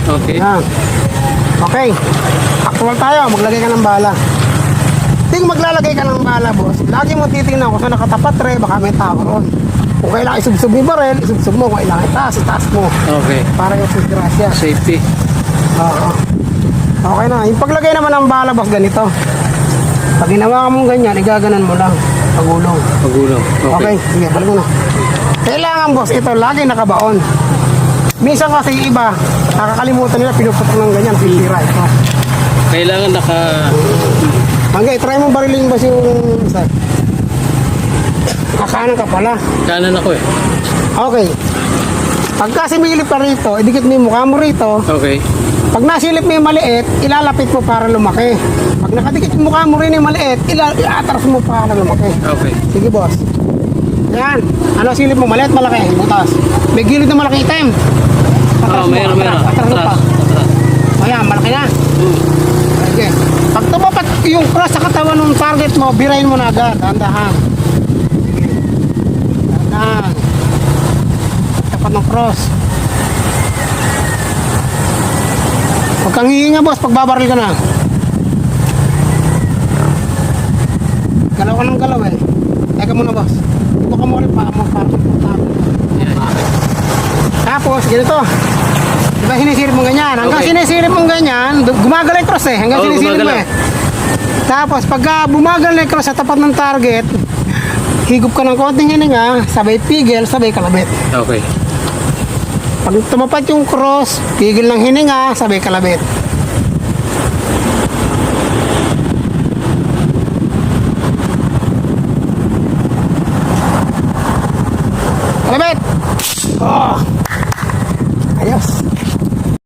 Okay. Yan. Okay. Actual tayo. Maglagay ka ng bala. Ting maglalagay ka ng bala, boss. Lagi mo titingnan kung saan nakatapat re, baka may tao ron. Kung kailangan isubsob mo yung baril, isubsob mo. Kung kailangan itaas mo. Okay. Para yung disgrasya. Safety. Oo. Okay na. Yung paglagay naman ng bala, boss, ganito. Pag ginawa mo ganyan, igaganan mo lang. Pagulong. Pagulong. Okay. Okay. Sige, balik mo na. Kailangan, boss, ito lagi nakabaon. Minsan kasi yung iba, nakakalimutan nila, pinuputok ng ganyan, pilira ito. Kailangan naka... Hanggang, try mo barilin ba yung isa? Kakanan ka pala. Kanan ako eh. Okay. Pagka similip ka rito, idikit mo yung mukha mo rito. Okay. Pag nasilip mo yung maliit, ilalapit mo para lumaki. Pag nakadikit yung mukha mo rin yung maliit, iatras mo para lumaki. Okay. Sige, boss. Yan. Ano silip mo? Maliit, malaki. Butas. May gilid na malaki item. Oh, meron. Atras mo pa. Ayan, malaki na. Okay. Pag tumapat yung cross sa katawan ng target mo, birahin mo na agad. Dahan-dahan. Dahan-dahan. Tapat ng cross. Huwag kang hihinga, boss, pag babaril ka na. Galaw ka ng galaw eh. Teka muna, boss. Ito ka mo rin pa mo para tapos, ganito. Diba sinisilip mo ganyan? Hanggang Okay. sinisilip mo ganyan, gumagalaw yung cross eh. Hanggang sinisilip mo gumagalaw. eh. Tapos, pagka bumagal na yung cross sa tapat ng target, higup ka ng konting hininga, sabay pigil, sabay kalabit. Okay. Pag tumapat yung cross, pigil ng hininga, sabay kalabit. Kalabit! Oh!